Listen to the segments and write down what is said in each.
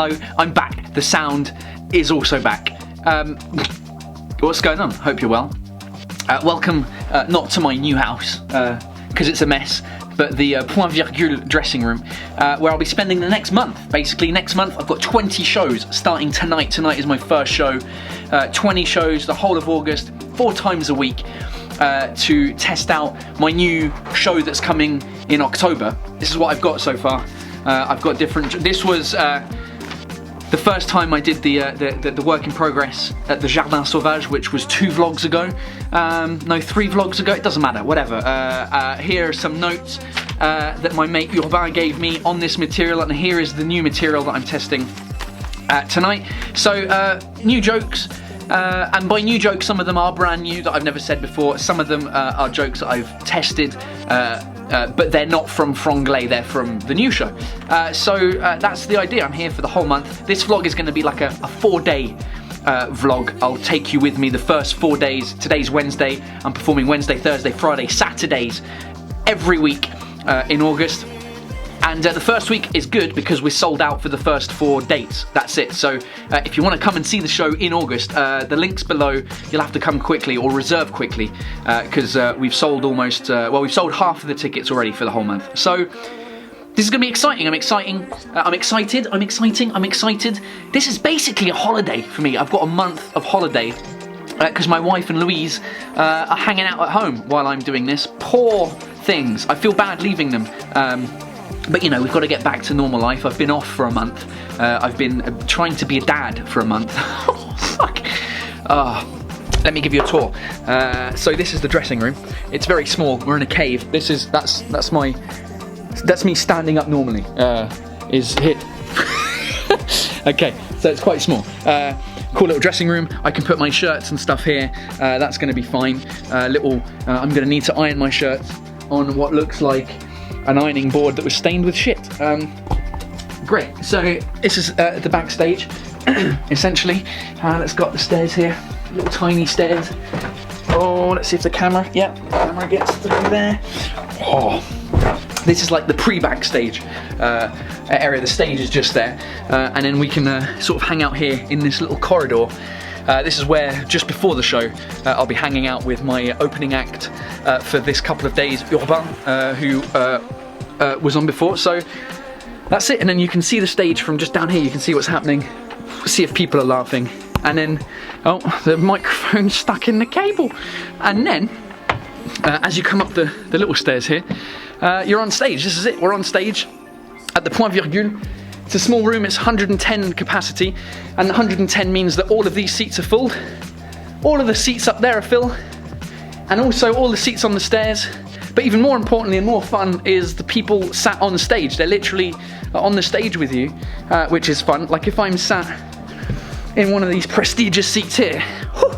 hello, I'm back. The sound is also back. What's going on? Hope you're well. Welcome, not to my new house, because it's a mess, but the Point Virgule dressing room, where I'll be spending the next month. Basically, next month I've got 20 shows starting tonight. Tonight is my first show. 20 shows the whole of August, 4 times a week, to test out my new show that's coming in October. This is what I've got so far. I've got different. This was the first time I did the work in progress at the Jardin Sauvage, which was 2 vlogs ago. No, 3 vlogs ago. It doesn't matter. Whatever. Here are some notes that my mate Urbain gave me on this material, and here is the new material that I'm testing tonight. So new jokes. And by new jokes, some of them are brand new that I've never said before. Some of them are jokes that I've tested, but they're not from Franglais, they're from the new show. So that's the idea. I'm here for the whole month. This vlog is going to be like a 4-day vlog. I'll take you with me the first 4 days. Today's Wednesday. I'm performing Wednesday, Thursday, Friday, Saturdays every week in August. And the first week is good because we're sold out for the first 4 dates. That's it. So if you want to come and see the show in August, the link's below. You'll have to come quickly or reserve quickly because we've sold almost, we've sold half of the tickets already for the whole month. So this is going to be exciting. I'm excited. This is basically a holiday for me. I've got a month of holiday because my wife and Louise are hanging out at home while I'm doing this. Poor things. I feel bad leaving them. But you know, we've got to get back to normal life. I've been off for a month. I've been trying to be a dad for a month. Oh, fuck. Let me give you a tour. So this is the dressing room. It's very small. We're in a cave. That's me standing up normally. Is here. Okay, so it's quite small. Cool little dressing room. I can put my shirts and stuff here. That's going to be fine. I'm going to need to iron my shirts on what looks like an ironing board that was stained with shit. Great. So this is the backstage, essentially. Let's got the stairs here, little tiny stairs. Oh, let's see if the camera. Yeah, the camera gets through there. Oh, this is like the pre-backstage area. The stage is just there, and then we can sort of hang out here in this little corridor. This is where, just before the show, I'll be hanging out with my opening act for this couple of days, Urbain, who was on before. So that's it, and then you can see the stage from just down here. You can see what's happening, see if people are laughing, and then, oh, the microphone's stuck in the cable. And then, as you come up the little stairs here, you're on stage. This is it, we're on stage at the Point Virgule. It's a small room, it's 110 capacity, and 110 means that all of these seats are full. All of the seats up there are full, and also all the seats on the stairs. But even more importantly and more fun is the people sat on stage. They're literally on the stage with you, which is fun. Like if I'm sat in one of these prestigious seats here, whew,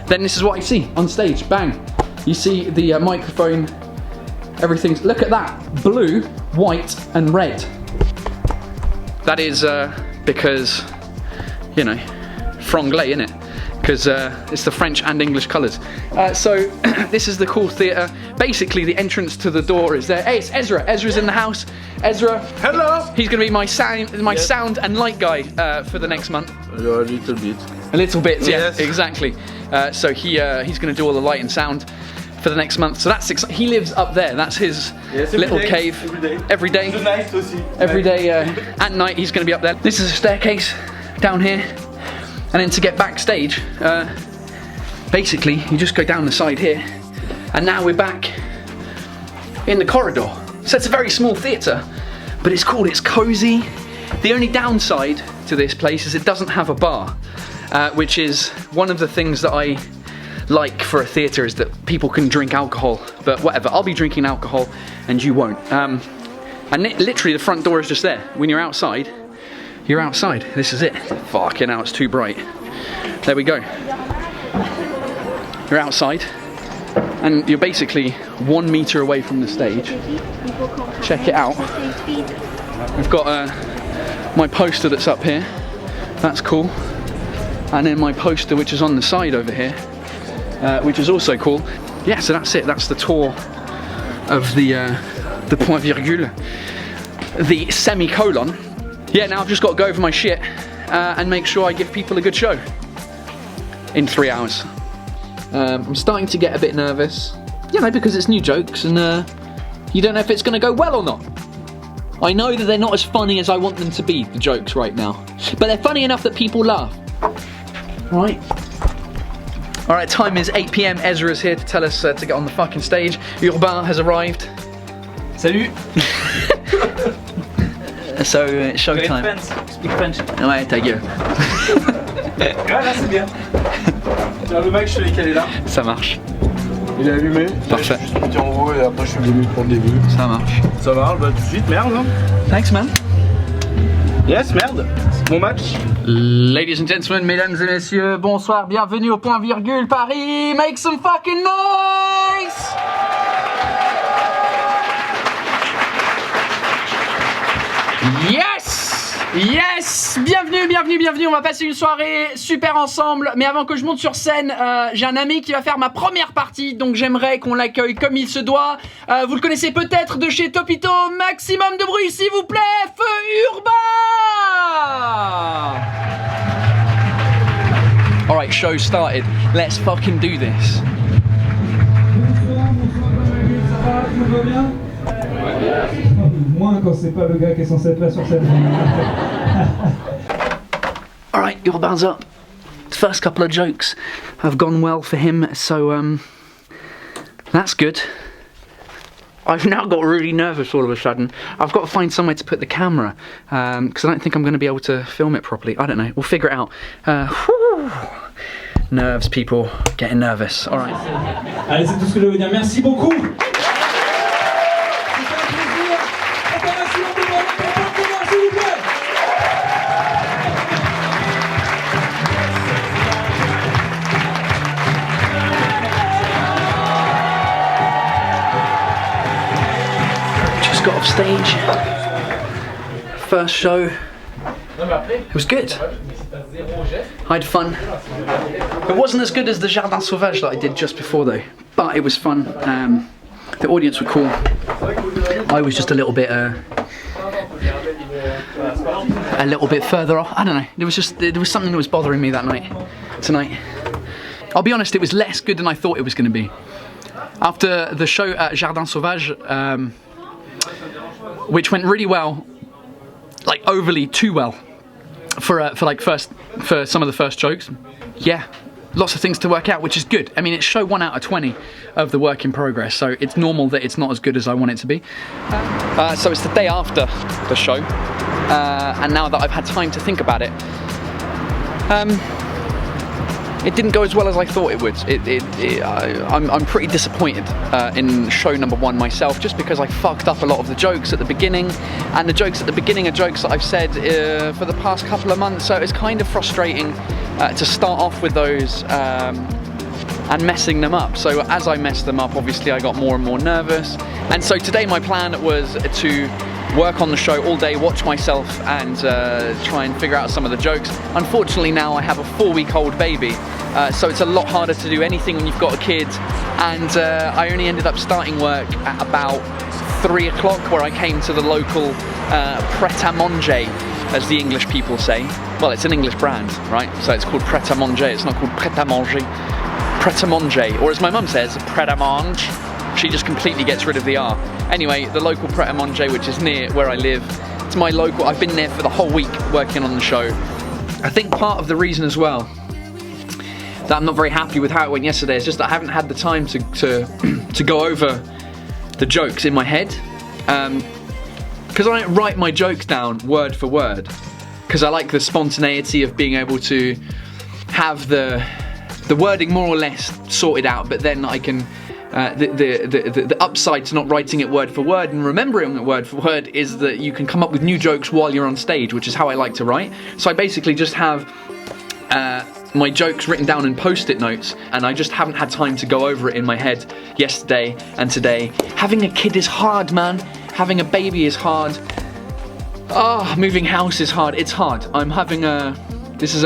then this is what I see on stage, bang. You see the microphone, everything's, look at that, blue, white and red. That is because, you know, Franglais, innit? Because it's the French and English colours. So this is the cool theatre. Basically, the entrance to the door is there. Hey, it's Ezra. Ezra's in the house. Ezra. Hello. He's going to be my sound and light guy for the next month. A little bit. A little bit, yeah, yes. Exactly. So he's going to do all the light and sound for the next month. So that's he lives up there. That's his little cave. Every day. It's nice to see. Every day at night he's going to be up there. This is a staircase down here, and then to get backstage, basically you just go down the side here, and now we're back in the corridor. So it's a very small theatre, but it's cool. It's cozy. The only downside to this place is it doesn't have a bar, which is one of the things that I like for a theatre, is that people can drink alcohol. But whatever, I'll be drinking alcohol and you won't. And literally the front door is just there. When you're outside, you're outside. This is it. Fucking hell, it's too bright. There we go. You're outside, and you're basically 1 meter away from the stage. Check it out. We've got my poster that's up here. That's cool. And then my poster, which is on the side over here, which is also cool. Yeah, so that's it. That's the tour of the Point Virgule. The semicolon yeah, now I've just got to go over my shit and make sure I give people a good show in 3 hours. I'm starting to get a bit nervous, you know, because it's new jokes and you don't know if it's going to go well or not. I know that they're not as funny as I want them to be, the jokes right now, but they're funny enough that people laugh. Right. Alright, time is 8 PM. Ezra's here to tell us to get on the fucking stage. Urbain has arrived. Salut. So, showtime. Speak French. Ouais, ta gueule. Ouais, là c'est bien. Tiens, le mec, je te l'ai calé là. Ça marche. Il est allumé. Parfait. Je me dis en haut et après je suis venu pour le début. Ça marche. Ça marche, bah tout de suite, merde. Hein. Thanks, man. Yes, merde. Bon match. Ladies and gentlemen, mesdames et messieurs, bonsoir, bienvenue au Point Virgule Paris. Make some fucking noise! Yes! Yes! Bienvenue, bienvenue, bienvenue. On va passer une soirée super ensemble. Mais avant que je monte sur scène, j'ai un ami qui va faire ma première partie. Donc j'aimerais qu'on l'accueille comme il se doit. Vous le connaissez peut-être de chez Topito. Maximum de bruit, s'il vous plaît. Feu Urbain! Alright, show started. Let's fucking do this. Moins quand c'est pas le gars qui est censé être là sur scène. Alright, Urbain's up. The first couple of jokes have gone well for him, so that's good. I've now got really nervous all of a sudden. I've got to find somewhere to put the camera, because I don't think I'm going to be able to film it properly. I don't know, we'll figure it out. Nerves, people, getting nervous. Alright. Allez, c'est tout ce que je veux dire. Merci beaucoup. Just got off stage. First show. It was good. I had fun. It wasn't as good as the Jardin Sauvage that I did just before though, but it was fun. The audience were cool. I was just a little bit further off. I don't know. There was something that was bothering me that night, tonight. I'll be honest, it was less good than I thought it was going to be. After the show at Jardin Sauvage, which went really well, like overly too well, for some of the first jokes. Yeah, lots of things to work out, which is good. I mean, it's show 1 out of 20 of the work in progress, so it's normal that it's not as good as I want it to be. So it's the day after the show, and now that I've had time to think about it, it didn't go as well as I thought it would. I'm pretty disappointed in show number 1 myself, just because I fucked up a lot of the jokes at the beginning, and the jokes at the beginning are jokes that I've said for the past couple of months, so it's kind of frustrating to start off with those and messing them up. So as I messed them up, obviously I got more and more nervous, and so today my plan was to work on the show all day, watch myself and try and figure out some of the jokes. Unfortunately now I have a 4-week-old baby, so it's a lot harder to do anything when you've got a kid, and I only ended up starting work at about 3 o'clock, where I came to the local Pret-a-Manger, as the English people say. Well, it's an English brand, right? So it's called Pret-a-Manger, it's not called Pret-a-Manger. Pret-a-Manger, or as my mum says, Pret-a-Mange. She just completely gets rid of the R. Anyway, the local Pret-a-Manger, which is near where I live, it's my local. I've been there for the whole week working on the show. I think part of the reason as well that I'm not very happy with how it went yesterday is just that I haven't had the time to go over the jokes in my head. Because I don't write my jokes down word for word, because I like the spontaneity of being able to have the wording more or less sorted out, but then I can the upside to not writing it word for word and remembering it word for word is that you can come up with new jokes while you're on stage, which is how I like to write. So I basically just have my jokes written down in post-it notes, and I just haven't had time to go over it in my head yesterday and today. Having a kid is hard, man. Having a baby is hard. Ah, moving house is hard. It's hard. I'm having a... This is...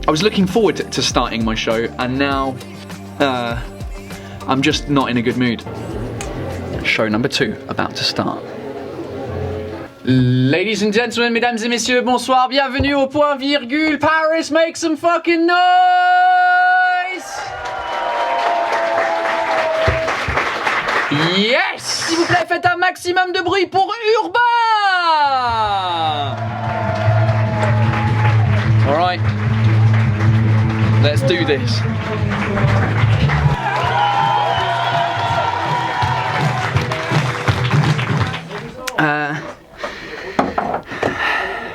I was looking forward to starting my show, and now I'm just not in a good mood. Show number 2 about to start. Ladies and gentlemen, mesdames et messieurs, bonsoir, bienvenue au point virgule. Paris, make some fucking noise! Yes! S'il vous plaît, faites un maximum de bruit pour Urbain! Alright, let's do this.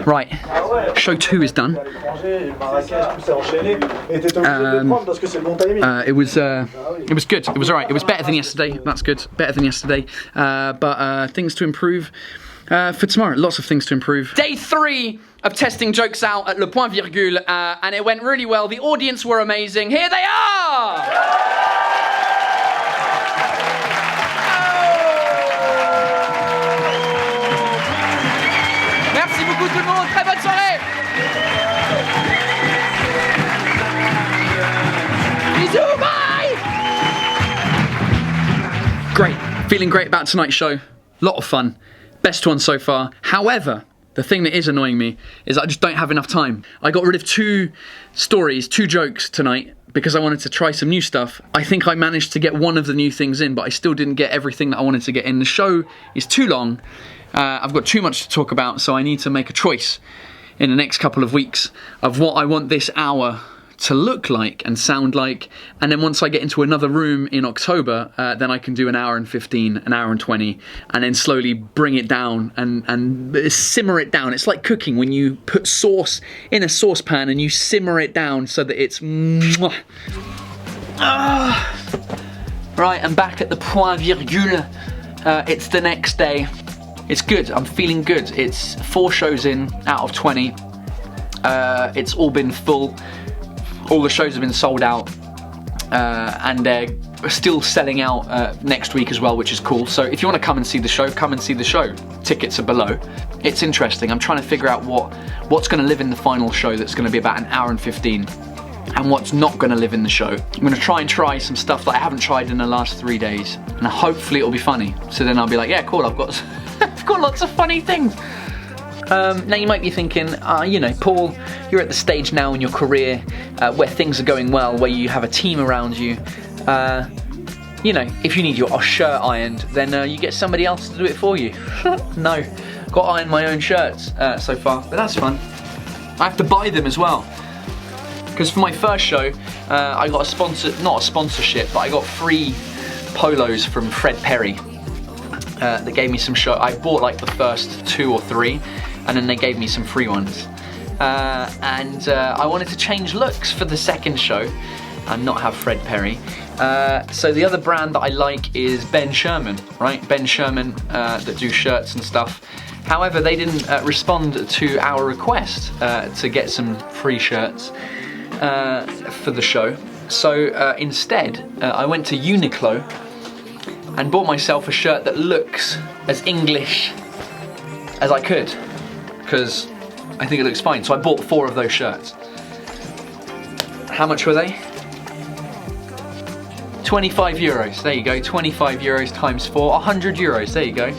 Right, show 2 is done. It was good. It was alright. It was better than yesterday. That's good. Better than yesterday. But things to improve for tomorrow. Lots of things to improve. Day 3 of testing jokes out at Le Point Virgule, and it went really well. The audience were amazing. Here they are. Merci beaucoup tout le monde, très bonne soirée. Bisous, bye. Great, feeling great about tonight's show. Lot of fun, best one so far. However, the thing that is annoying me is I just don't have enough time. I got rid of 2 stories, 2 jokes tonight because I wanted to try some new stuff. I think I managed to get one of the new things in, but I still didn't get everything that I wanted to get in. The show is too long. I've got too much to talk about, so I need to make a choice in the next couple of weeks of what I want this hour to look like and sound like, and then once I get into another room in October, then I can do an hour and 15, an hour and 20, and then slowly bring it down and simmer it down. It's like cooking when you put sauce in a saucepan and you simmer it down so that it's Right, I'm back at the Point Virgule. It's the next day. It's good, I'm feeling good. It's 4 shows in out of 20. It's all been full. All the shows have been sold out. And they're still selling out next week as well, which is cool. So if you want to come and see the show, come and see the show. Tickets are below. It's interesting. I'm trying to figure out what's going to live in the final show that's going to be about an hour and 15. And what's not going to live in the show. I'm going to try some stuff that I haven't tried in the last 3 days. And hopefully it'll be funny. So then I'll be like, yeah, cool, I've got lots of funny things. Now you might be thinking, you know, Paul, you're at the stage now in your career where things are going well, where you have a team around you. You know, if you need your shirt ironed, then you get somebody else to do it for you. No, got to iron my own shirts so far, but that's fun. I have to buy them as well. Because for my first show, I got not a sponsorship, but I got free polos from Fred Perry. That gave me some I bought like the first 2 or 3, and then they gave me some free ones. I wanted to change looks for the second show and not have Fred Perry. So the other brand that I like is Ben Sherman, right? Ben Sherman that do shirts and stuff. However, they didn't respond to our request to get some free shirts for the show. So instead, I went to Uniqlo and bought myself a shirt that looks as English as I could, because I think it looks fine. So I bought 4 of those shirts. How much were they? 25 euros, there you go, 25 euros times 4, 100 euros, there you go.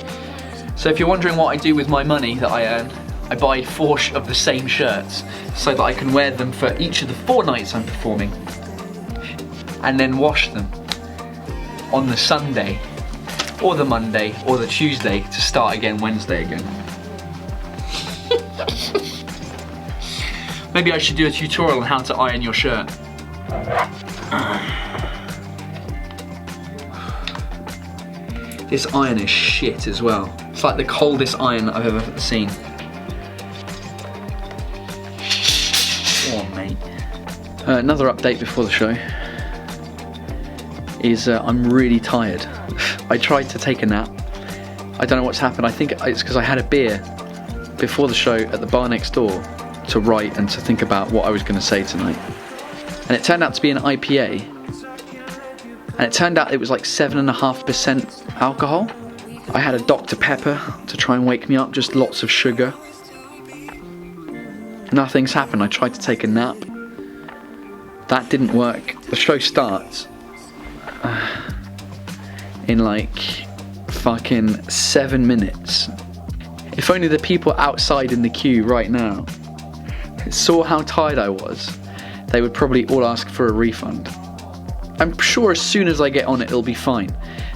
So if you're wondering what I do with my money that I earn, I buy 4 of the same shirts so that I can wear them for each of the 4 nights I'm performing, and then wash them on the Sunday or the Monday or the Tuesday to start again Wednesday again. Maybe I should do a tutorial on how to iron your shirt. This iron is shit as well. It's like the coldest iron I've ever seen. Oh mate. Another update before the show is I'm really tired. I tried to take a nap. I don't know what's happened. I think it's because I had a beer before the show at the bar next door to write and to think about what I was going to say tonight. And it turned out to be an IPA. And it turned out it was like 7.5% alcohol. I had a Dr. Pepper to try and wake me up, just lots of sugar. Nothing's happened. I tried to take a nap. That didn't work. The show starts in like fucking 7 minutes. If only the people outside in the queue right now saw how tired I was, they would probably all ask for a refund. I'm sure as soon as I get on it, it'll be fine.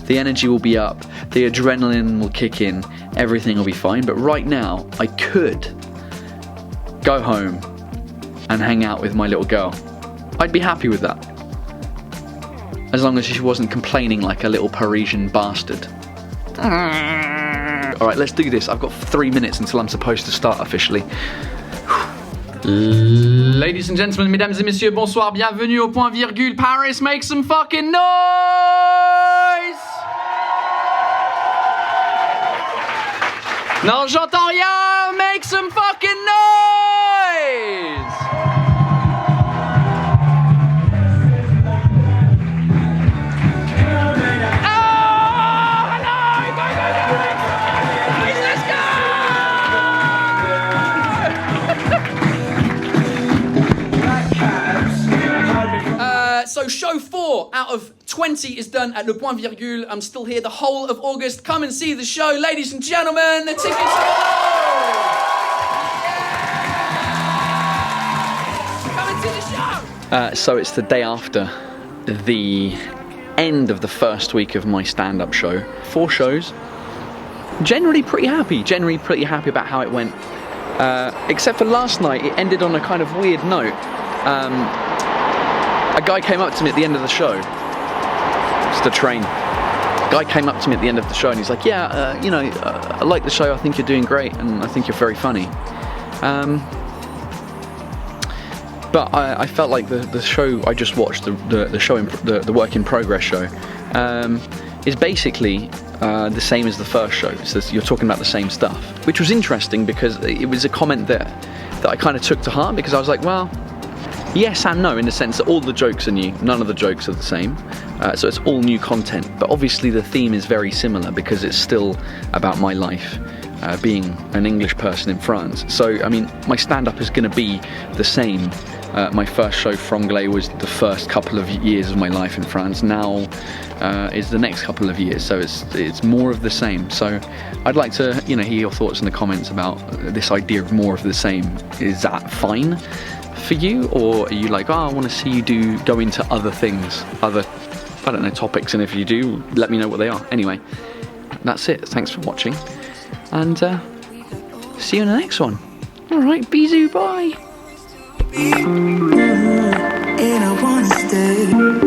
The energy will be up, the adrenaline will kick in, everything will be fine. But right now, I could go home and hang out with my little girl. I'd be happy with that. As long as she wasn't complaining like a little Parisian bastard. Alright, let's do this. I've got 3 minutes until I'm supposed to start officially. Ladies and gentlemen, mesdames et messieurs, bonsoir, bienvenue au point virgule. Paris, make some fucking noise! Non, j'entends rien! Make some fucking noise! So show 4 out of 20 is done at Le Point Virgule. I'm still here the whole of August. Come and see the show, ladies and gentlemen. The tickets are Come and see the show. So it's the day after the end of the first week of my stand-up show. 4 shows. Generally pretty happy about how it went. Except for last night, it ended on a kind of weird note. A guy came up to me at the end of the show. It's the train. A guy came up to me at the end of the show and he's like, yeah, I like the show, I think you're doing great and I think you're very funny. But I felt like the show I just watched, the show, the work in progress show, is basically the same as the first show. So you're talking about the same stuff, which was interesting because it was a comment that I kind of took to heart, because I was like, well, yes and no, in the sense that all the jokes are new, none of the jokes are the same, so it's all new content, but obviously the theme is very similar because it's still about my life, being an English person in France. So, I mean, my stand-up is going to be the same. My first show, Franglais, was the first couple of years of my life in France. Now is the next couple of years, so it's more of the same. So I'd like to, hear your thoughts in the comments about this idea of more of the same. Is that fine for you, or are you like, oh, I want to see you go into other things, other, I don't know, topics, and if you do, let me know what they are. Anyway, that's it. Thanks for watching, and see you in the next one. Alright, bisous, bye. And I wanna stay.